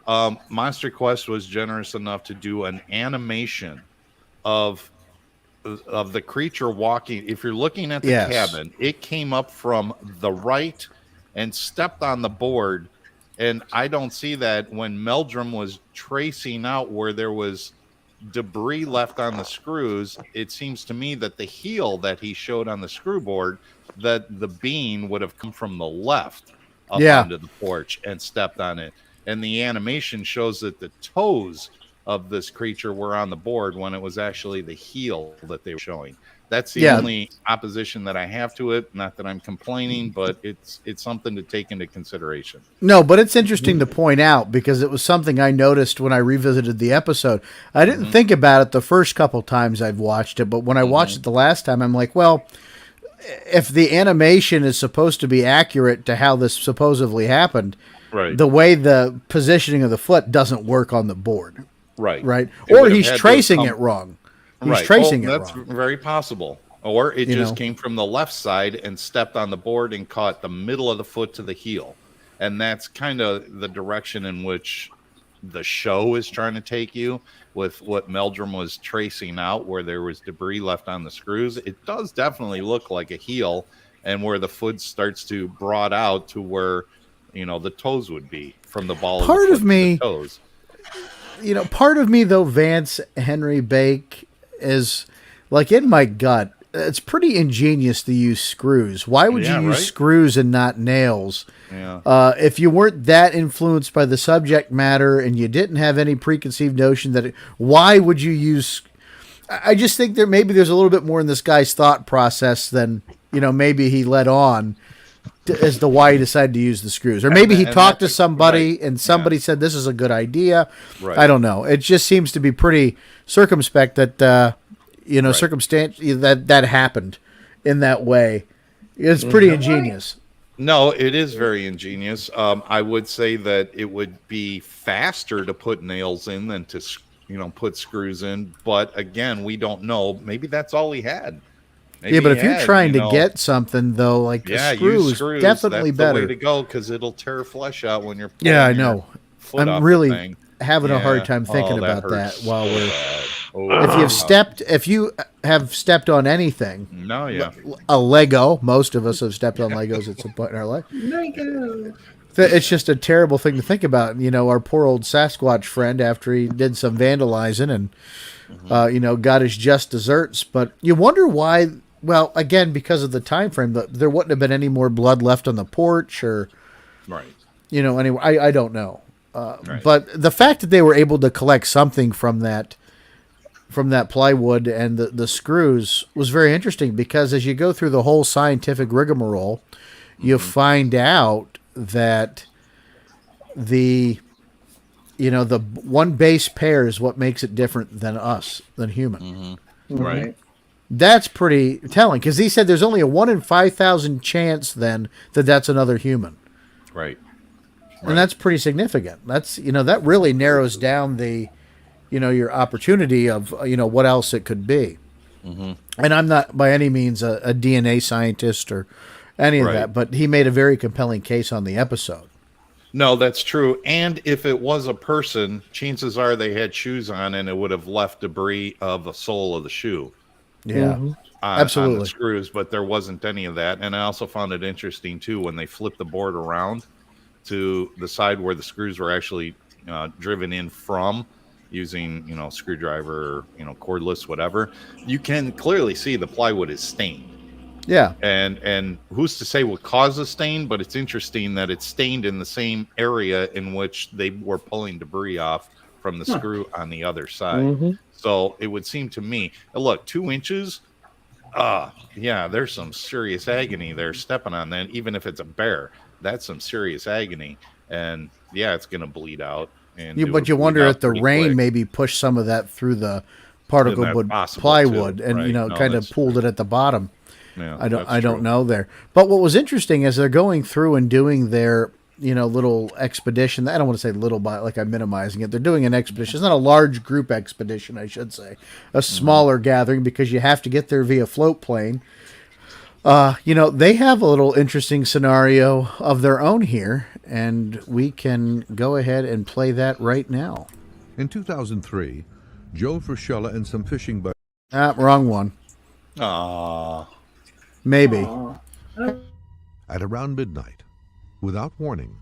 Monster Quest was generous enough to do an animation of the creature walking. If you're looking at the cabin, it came up from the right and stepped on the board, and I don't see that when Meldrum was tracing out where there was debris left on the screws. It seems to me that the heel that he showed on the screw board, that the bean would have come from the left up onto the porch and stepped on it, and the animation shows that the toes of this creature were on the board when it was actually the heel that they were showing. That's the only opposition that I have to it. Not that I'm complaining, but it's something to take into consideration. No, but it's interesting to point out because it was something I noticed when I revisited the episode. I didn't think about it the first couple times I've watched it, but when I watched it the last time, I'm like, well, if the animation is supposed to be accurate to how this supposedly happened, the way the positioning of the foot doesn't work on the board. Right. Or he's tracing it wrong. He's tracing it wrong. That's very possible. Or it just came from the left side and stepped on the board and caught the middle of the foot to the heel. And that's kind of the direction in which the show is trying to take you, with what Meldrum was tracing out where there was debris left on the screws. It does definitely look like a heel, and where the foot starts to broad out to where, the toes would be from the ball part of of me, to the toes. Part of me, though, Vance Henry Bake, is like in my gut, it's pretty ingenious to use screws. Why would you use screws and not nails? Yeah. If you weren't that influenced by the subject matter and you didn't have any preconceived notion that why would you use? I just think there's a little bit more in this guy's thought process than maybe he let on as to why he decided to use the screws, or maybe he talked to somebody and somebody said this is a good idea. Right. I don't know. It just seems to be pretty circumspect that. Circumstance that happened in that way. It's pretty ingenious. No, it is very ingenious. I would say that it would be faster to put nails in than to, put screws in. But again, we don't know. Maybe that's all he had. Maybe but if you're trying to get something though, like the screws, definitely that's better. the way to go because it'll tear flesh out when you're. Yeah, I know. I'm really having a hard time Oh, thinking about that while we're. If you have stepped on anything, a Lego. Most of us have stepped on Legos at some point in our life. Lego. It's just a terrible thing to think about. Our poor old Sasquatch friend, after he did some vandalizing and, got his just desserts. But you wonder why. Well, again, because of the time frame, there wouldn't have been any more blood left on the porch, or, anyway, I don't know. But the fact that they were able to collect something from that plywood and the screws was very interesting, because as you go through the whole scientific rigmarole, you find out that the one base pair is what makes it different than human. Right. That's pretty telling, because he said there's only a 1 in 5,000 chance then that's another human. Right. And that's pretty significant. That's, that really narrows down the, your opportunity of, what else it could be. And I'm not by any means a DNA scientist or any of that, but he made a very compelling case on the episode. No, that's true. And if it was a person, chances are they had shoes on and it would have left debris of the sole of the shoe. Yeah, absolutely. On the screws, but there wasn't any of that. And I also found it interesting, too, when they flipped the board around to the side where the screws were actually driven in from, using screwdriver, cordless, whatever, you can clearly see the plywood is stained. Yeah. And who's to say what caused the stain, but it's interesting that it's stained in the same area in which they were pulling debris off from the screw on the other side. So it would seem to me, look, 2 inches, there's some serious agony there stepping on that. Even if it's a bear, that's some serious agony. And it's going to bleed out. But you wonder if the rain maybe pushed some of that through the particle wood plywood too, and kind of pulled it at the bottom. Yeah, I don't know there. But what was interesting is they're going through and doing their little expedition. I don't want to say little, like I'm minimizing it. They're doing an expedition. It's not a large group expedition, I should say. A smaller gathering, because you have to get there via float plane. They have a little interesting scenario of their own here, and we can go ahead and play that right now. In 2003, Joe Frischella and some fishing buddies... Wrong one. Maybe. At around midnight, without warning,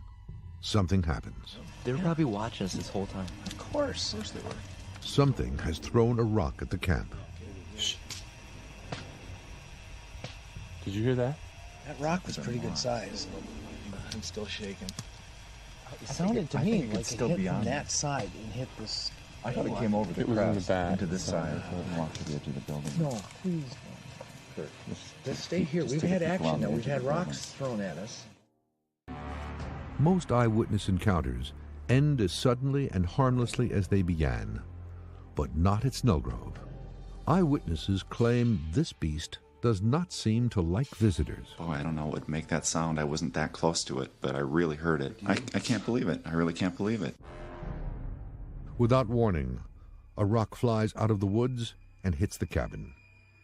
something happens. They were probably watching us this whole time. Of course they were. Something has thrown a rock at the camp. Shh. Did you hear that? That rock was pretty good size. I'm still shaking. It sounded to me like it hit from that side and hit this. I thought it came over the crest into this side and walked to the edge of the building. No, please. Let's stay here. We've had action now. We've had rocks thrown at us. Most eyewitness encounters end as suddenly and harmlessly as they began, but not at Snelgrove. Eyewitnesses claim this beast does not seem to like visitors. Oh, I don't know what would make that sound. I wasn't that close to it, but I really heard it. I can't believe it. I really can't believe it. Without warning, a rock flies out of the woods and hits the cabin.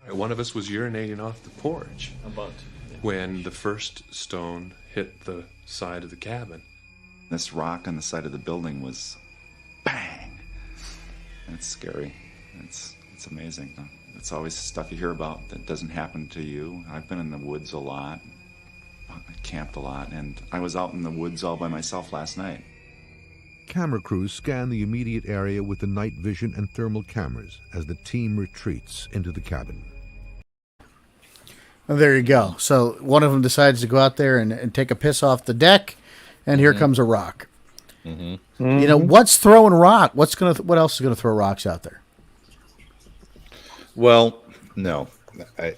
One of us was urinating off the porch when the first stone hit the side of the cabin. This rock on the side of the building was bang. That's scary. It's amazing. It's always stuff you hear about that doesn't happen to you. I've been in the woods a lot. I camped a lot, and I was out in the woods all by myself last night. Camera crews scan the immediate area with the night vision and thermal cameras as the team retreats into the cabin. And there you go. So one of them decides to go out there and take a piss off the deck, and here comes a rock. You know, what's throwing rock? What else is gonna throw rocks out there? Well, no, I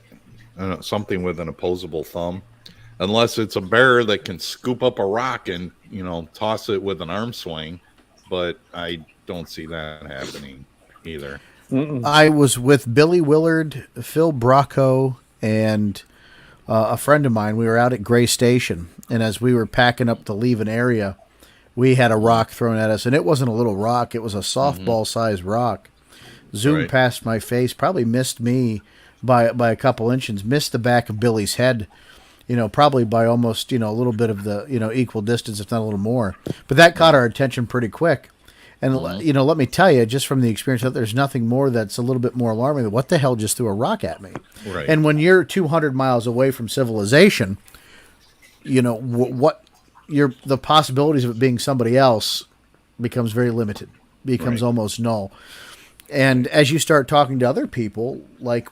don't know, something with an opposable thumb, unless it's a bear that can scoop up a rock and toss it with an arm swing. But I don't see that happening either. I was with Billy Willard, Phil Bracco, and a friend of mine. We were out at Gray Station, and as we were packing up to leave an area, we had a rock thrown at us, and it wasn't a little rock; it was a softball-sized rock. Zoomed past my face, probably missed me by a couple inches, missed the back of Billy's head, probably by almost, a little bit of the, equal distance, if not a little more. But that caught our attention pretty quick. And, let me tell you, just from the experience, that there's nothing more that's a little bit more alarming than what the hell just threw a rock at me. Right. And when you're 200 miles away from civilization, the possibilities of it being somebody else becomes very limited, becomes almost null. And as you start talking to other people, like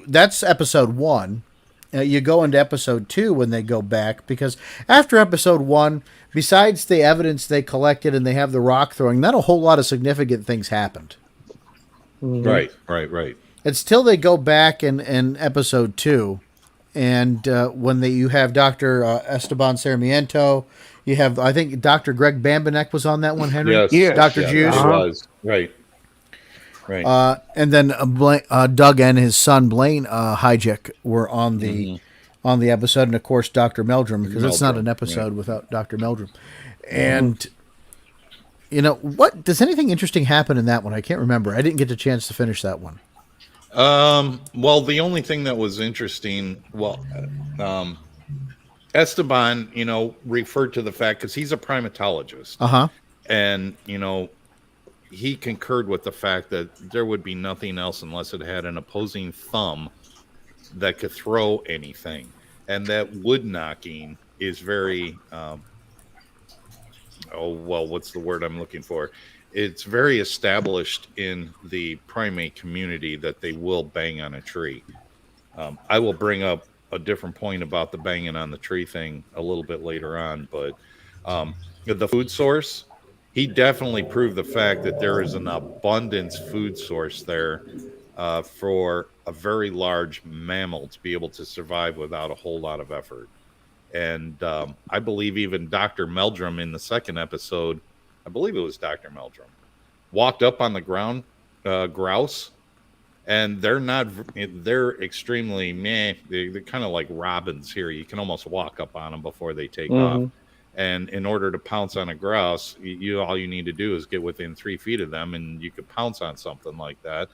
that's episode 1. You go into episode 2 when they go back, because after episode 1, besides the evidence they collected and they have the rock throwing, not a whole lot of significant things happened. Right. It's till they go back in episode 2, and when you have Dr. Esteban Sarmiento, you have, I think, Dr. Greg Bambanek was on that one, Henry? Yes. Dr. Juice? Was. Right. And then Doug and his son Blaine Hijack were on the episode, and of course Dr. Meldrum, because it's not an episode without Dr. Meldrum. And what does anything interesting happen in that one? I can't remember. I didn't get the chance to finish that one. Well, the only thing that was interesting, Esteban, referred to the fact, because he's a primatologist, and he concurred with the fact that there would be nothing else unless it had an opposing thumb that could throw anything. And that wood knocking is very, what's the word I'm looking for? It's very established in the primate community that they will bang on a tree. I will bring up a different point about the banging on the tree thing a little bit later on, but the food source, he definitely proved the fact that there is an abundance food source there for a very large mammal to be able to survive without a whole lot of effort. And I believe even Dr. Meldrum in the second episode, I believe it was Dr. Meldrum, walked up on the ground grouse, and they're extremely meh. They're kind of like robins here. You can almost walk up on them before they take off. And in order to pounce on a grouse, all you need to do is get within 3 feet of them, and you could pounce on something like that.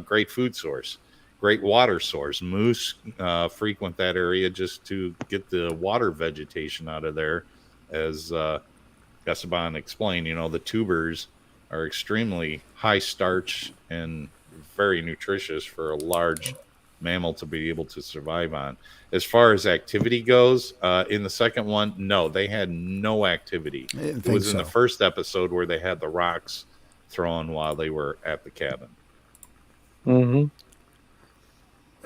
Great food source, great water source. Moose frequent that area just to get the water vegetation out of there. As Esteban explained, the tubers are extremely high starch and very nutritious for a large mammal to be able to survive on. As far as activity goes, in the second one, no, they had no activity. It was in the first episode where they had the rocks thrown while they were at the cabin.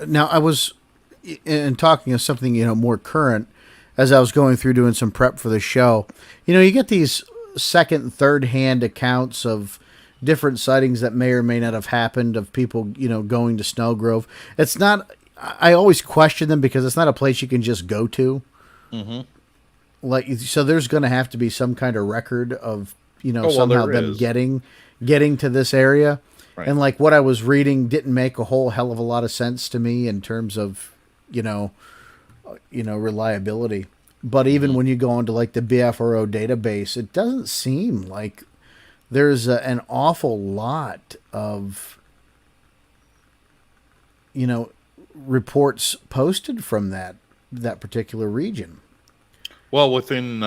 Now, I was in talking of something more current as I was going through doing some prep for the show. You get these second and third hand accounts of different sightings that may or may not have happened of people, going to Snelgrove. It's not, I always question them because it's not a place you can just go to. So there's going to have to be some kind of record of, somehow them getting to this area. Right. And like what I was reading didn't make a whole hell of a lot of sense to me in terms of, reliability. But even when you go into like the BFRO database, it doesn't seem like there's an awful lot of, reports posted from that particular region. Well, within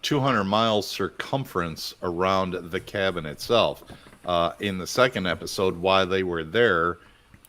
200 miles circumference around the cabin itself. In the second episode, while they were there,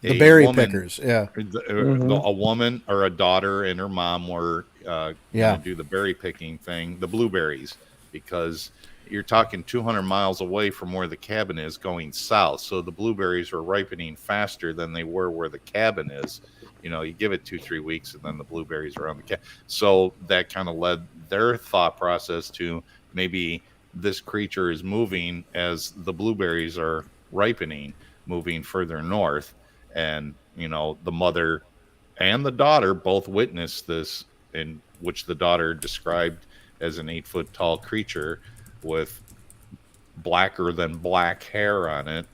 the berry pickers, a woman or a daughter and her mom were going to do the berry picking thing, the blueberries, because you're talking 200 miles away from where the cabin is going south. So the blueberries were ripening faster than they were where the cabin is. You give it 2-3 weeks, and then the blueberries are on the So that kind of led their thought process to maybe this creature is moving as the blueberries are ripening, moving further north, and the mother and the daughter both witnessed this, in which the daughter described as an 8-foot tall creature with blacker than black hair on it,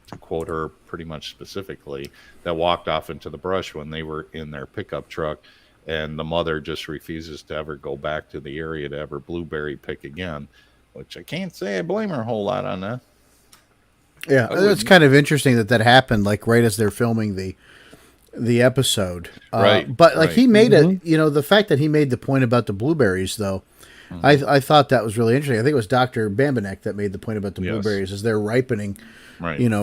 to quote her pretty much specifically, that walked off into the brush when they were in their pickup truck, and the mother just refuses to ever go back to the area to ever blueberry pick again, which I can't say I blame her a whole lot on that. Yeah, it's kind of interesting that happened like right as they're filming the episode. Right. But like he made it, the fact that he made the point about the blueberries, though, I thought that was really interesting. I think it was Dr. Bambanek that made the point about the blueberries as they're ripening,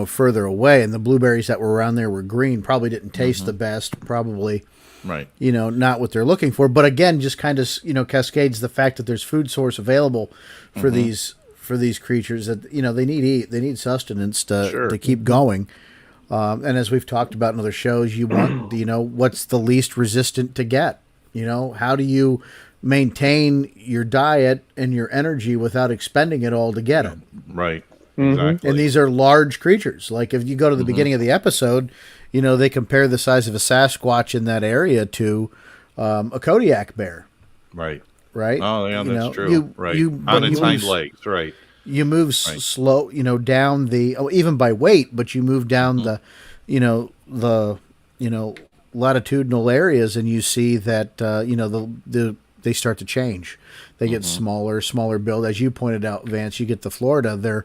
further away. And the blueberries that were around there were green, probably didn't taste the best, probably, not what they're looking for. But again, just kind of, cascades the fact that there's food source available for these creatures that, they need sustenance to keep going. And as we've talked about in other shows, you want, what's the least resistant to get? How do you maintain your diet and your energy without expending it all to get it? Right. Exactly. And these are large creatures. Like if you go to the beginning of the episode, they compare the size of a Sasquatch in that area to a Kodiak bear. Right. Right. Oh, yeah, that's true. On its hind legs. Right. You move slow, down even by weight, but you move down the latitudinal areas, and you see that they start to change. They get smaller build. As you pointed out, Vance, you get to Florida, they're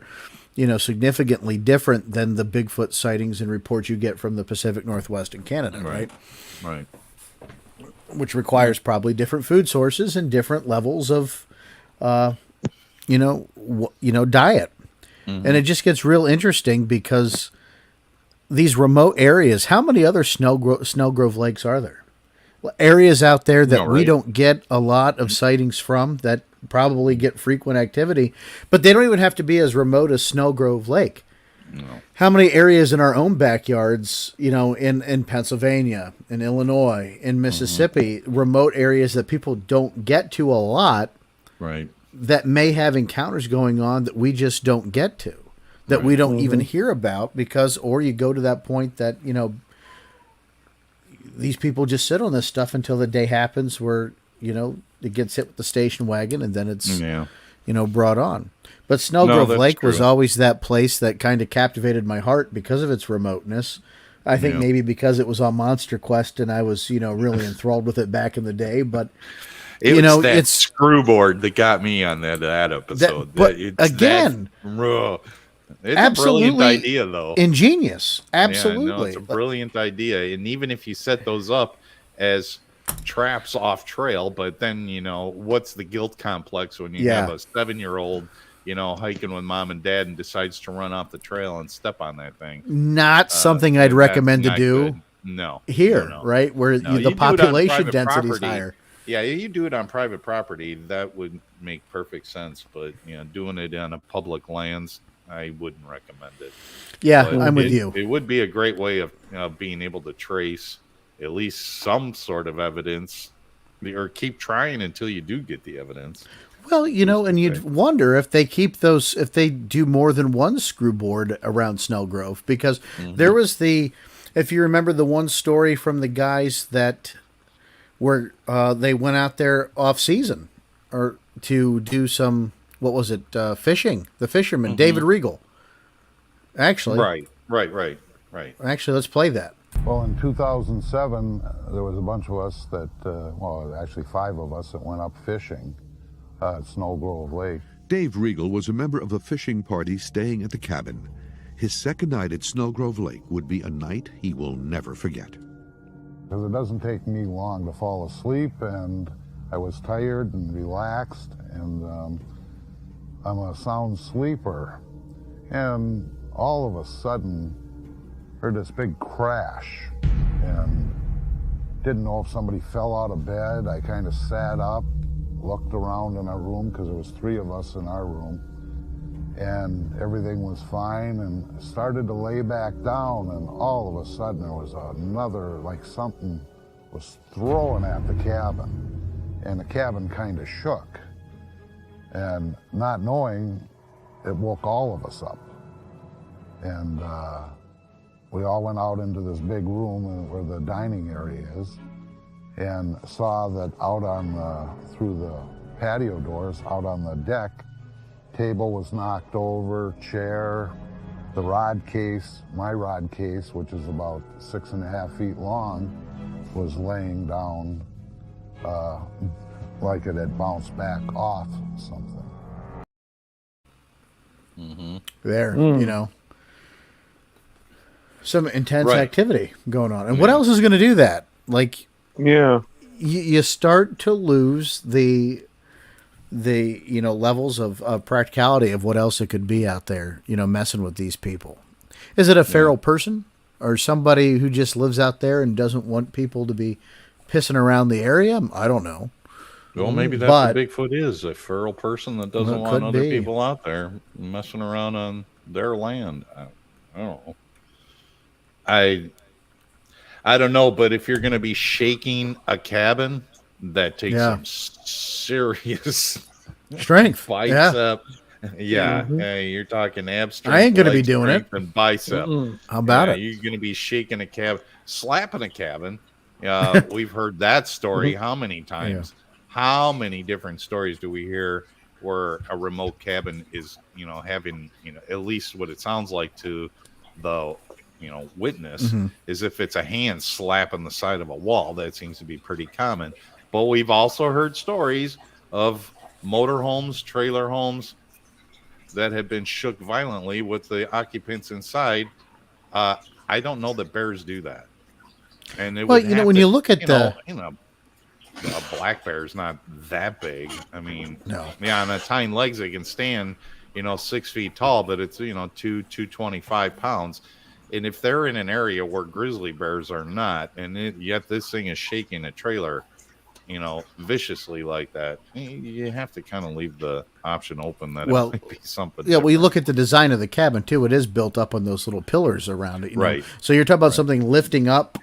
significantly different than the Bigfoot sightings and reports you get from the Pacific Northwest and Canada, right? Right. Which requires probably different food sources and different levels of diet. And it just gets real interesting because these remote areas, how many other Snelgrove Lakes are there? Areas out there that we don't get a lot of sightings from, that probably get frequent activity, but they don't even have to be as remote as Snelgrove Lake. No. How many areas in our own backyards, in Pennsylvania, in Illinois, in Mississippi, remote areas that people don't get to a lot, right? That may have encounters going on that we just don't get to, that we don't even hear about because, or you go to that point that, these people just sit on this stuff until the day happens where, it gets hit with the station wagon and then it's, brought on. But Snelgrove Lake was always that place that kind of captivated my heart because of its remoteness. I think maybe because it was on Monster Quest and I was, really enthralled with it back in the day, but it's screwboard that got me on that episode. It's absolutely a brilliant idea, though. Ingenious. Absolutely. Yeah, no, it's a brilliant idea. And even if you set those up as traps off trail, but then, what's the guilt complex when you have a 7-year-old, hiking with mom and dad and decides to run off the trail and step on that thing? Not something I'd recommend to do. Good. No. Here, right? Where the population density is higher. Yeah, you do it on private property, that would make perfect sense. But, doing it on a public lands, I wouldn't recommend it. Yeah, I'm with you. It would be a great way of being able to trace at least some sort of evidence, or keep trying until you do get the evidence. Well, and you'd wonder if they if they do more than one screwboard around Snelgrove, because there was if you remember the one story from the guys that were, they went out there off season or to do some, what was it? Fishing. The fisherman, David Regal. Actually. Right. Actually, let's play that. Well, in 2007, there was a bunch of us that, actually 5 of us that went up fishing at Snelgrove Lake. Dave Regal was a member of a fishing party staying at the cabin. His second night at Snelgrove Lake would be a night he will never forget. Because it doesn't take me long to fall asleep, and I was tired and relaxed, and I'm a sound sleeper. And all of a sudden, heard this big crash, and didn't know if somebody fell out of bed. I kind of sat up, looked around in our room, because there was 3 of us in our room, and everything was fine, and started to lay back down, and all of a sudden there was another, like something was throwing at the cabin, and the cabin kind of shook. And not knowing, it woke all of us up. And we all went out into this big room where the dining area is, and saw that out on through the patio doors, out on the deck, table was knocked over, chair, the rod case, my rod case, which is about 6.5 feet long, was laying down like it had bounced back off something. There, you know, some intense activity going on. And what else is going to do that? Like, you start to lose the levels of practicality of what else it could be out there, messing with these people. Is it a feral person or somebody who just lives out there and doesn't want people to be pissing around the area? I don't know. Well, maybe that's what Bigfoot is, a feral person that doesn't want other people out there messing around on their land. I don't know. I don't know, but if you're going to be shaking a cabin, that takes some serious strength. Bicep. You're talking abstract. I ain't going to be doing it. And bicep. How about it? You're going to be shaking a cabin, slapping a cabin. We've heard that story how many times? How many different stories do we hear where a remote cabin is, having, at least what it sounds like to the, witness is if it's a hand slapping the side of a wall. That seems to be pretty common. But we've also heard stories of motorhomes, trailer homes that have been shook violently with the occupants inside. I don't know that bears do that. And it when you look at a black bear is not that big. I mean, no. On its hind legs, they can stand, 6 feet tall, but it's, 225 pounds. And if they're in an area where grizzly bears are not, and yet this thing is shaking a trailer, viciously like that, you have to kind of leave the option open that it might be something. Yeah, well, you look at the design of the cabin, too. It is built up on those little pillars around it. Right. So you're talking about something lifting up.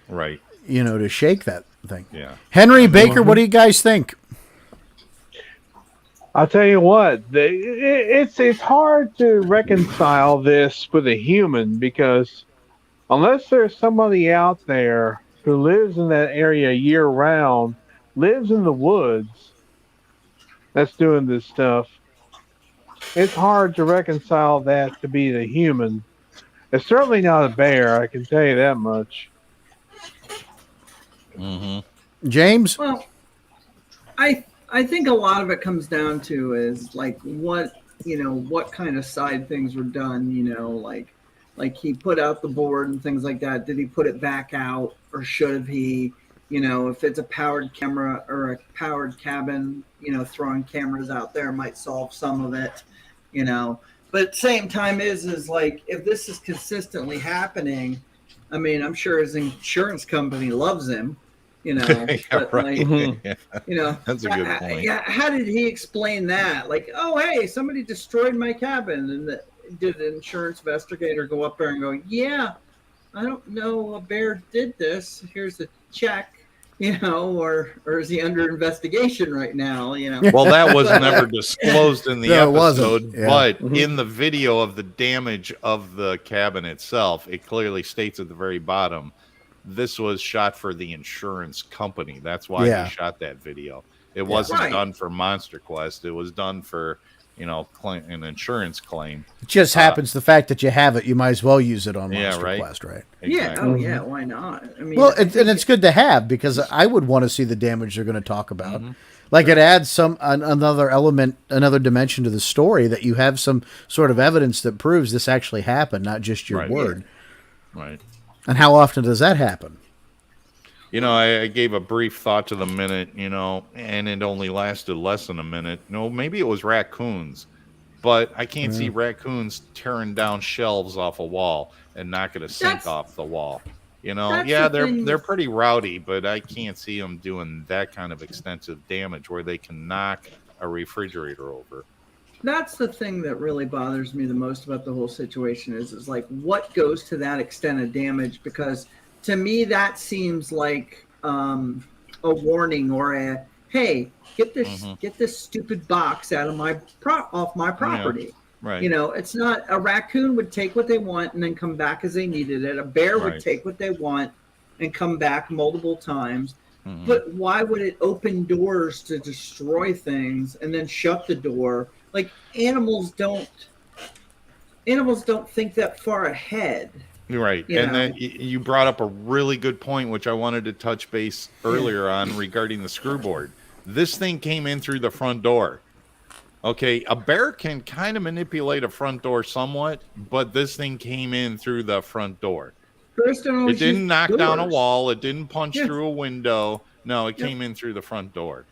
Right. To shake that thing. Yeah. Henry, Baker, what do you guys think? I'll tell you what, it's hard to reconcile this with a human, because unless there's somebody out there who lives in that area year round, lives in the woods, that's doing this stuff, it's hard to reconcile that to be the human. It's certainly not a bear, I can tell you that much. James? Well, I think a lot of it comes down to is like what kind of side things were done, like he put out the board and things like that. Did he put it back out, or should have he, if it's a powered camera or a powered cabin, throwing cameras out there might solve some of it, but at the same time is like, if this is consistently happening, I mean, I'm sure his insurance company loves him. But right. That's a good point. How did he explain that? Like, oh, hey, somebody destroyed my cabin, and did the insurance investigator go up there and go, yeah, I don't know, a bear did this. Here's a check, or is he under investigation right now? Well, that was never disclosed in the episode, but Mm-hmm. in the video of the damage of the cabin itself, it clearly states at the very bottom, this was shot for the insurance company. That's why he shot that video. It wasn't done for Monster Quest. It was done for, an insurance claim. It just happens the fact that you have it, you might as well use it on Monster Quest, right? Exactly. Yeah. Oh, yeah. Why not? I mean, well, and it's good to have, because I would want to see the damage they're going to talk about. Like, it adds another element, another dimension to the story, that you have some sort of evidence that proves this actually happened, not just your word. Right. And how often does that happen? I gave a brief thought to the minute, and it only lasted less than a minute. Maybe it was raccoons, but I can't see raccoons tearing down shelves off a wall and knocking a sink off the wall. They're pretty rowdy, but I can't see them doing that kind of extensive damage where they can knock a refrigerator over. That's the thing that really bothers me the most about the whole situation is like, what goes to that extent of damage? Because to me, that seems like a warning or a, hey, get this stupid box out of off my property. Yeah. Right. You know, it's not, a raccoon would take what they want and then come back as they needed it. A bear would take what they want and come back multiple times. But why would it open doors to destroy things and then shut the door? Like, animals don't think that far ahead. You're right. And then you brought up a really good point, which I wanted to touch base earlier on regarding the screwboard. This thing came in through the front door. Okay, a bear can kind of manipulate a front door somewhat, but this thing came in through the front door. It didn't knock down a wall. It didn't punch through a window. No, it came in through the front door.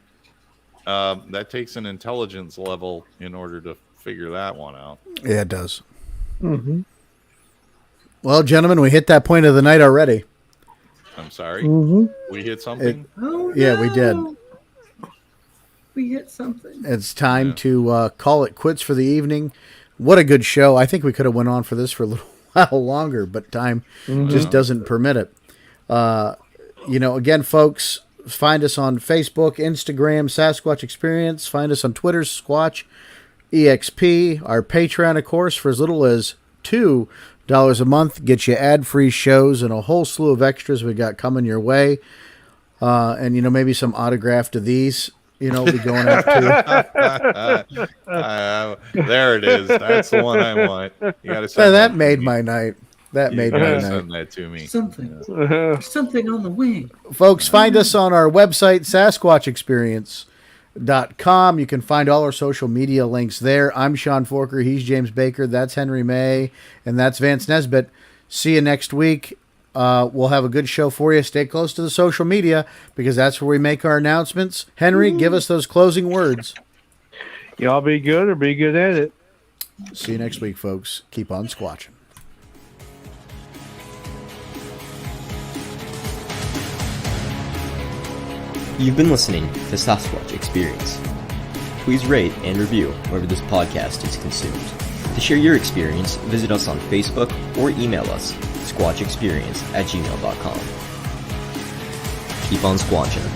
That takes an intelligence level in order to figure that one out. Yeah, it does. Well, gentlemen, we hit that point of the night already. I'm sorry. We hit something? Yeah, we did. We hit something. It's time to call it quits for the evening. What a good show. I think we could have went on for this for a little while longer, but time just doesn't permit it. Again, folks, find us on Facebook, Instagram, Sasquatch Experience. Find us on Twitter, Squatch EXP. Our Patreon, of course, for as little as $2 a month, gets you ad-free shows and a whole slew of extras we got coming your way. And, maybe some autograph to these. Be going after. There it is. That's the one I want. You got to send that made my night. That made my night. Send that to me. Something on the wing. Folks, find us on our website, SasquatchExperience.com. You can find all our social media links there. I'm Sean Forker. He's James Baker. That's Henry May. And that's Vance Nesbitt. See you next week. We'll have a good show for you. Stay close to the social media because that's where we make our announcements. Henry, give us those closing words. Y'all be good or be good at it. See you next week, folks. Keep on squatching. You've been listening to Sasquatch Experience. Please rate and review wherever this podcast is consumed. To share your experience, visit us on Facebook or email us, squatchexperience@gmail.com. Keep on squatching.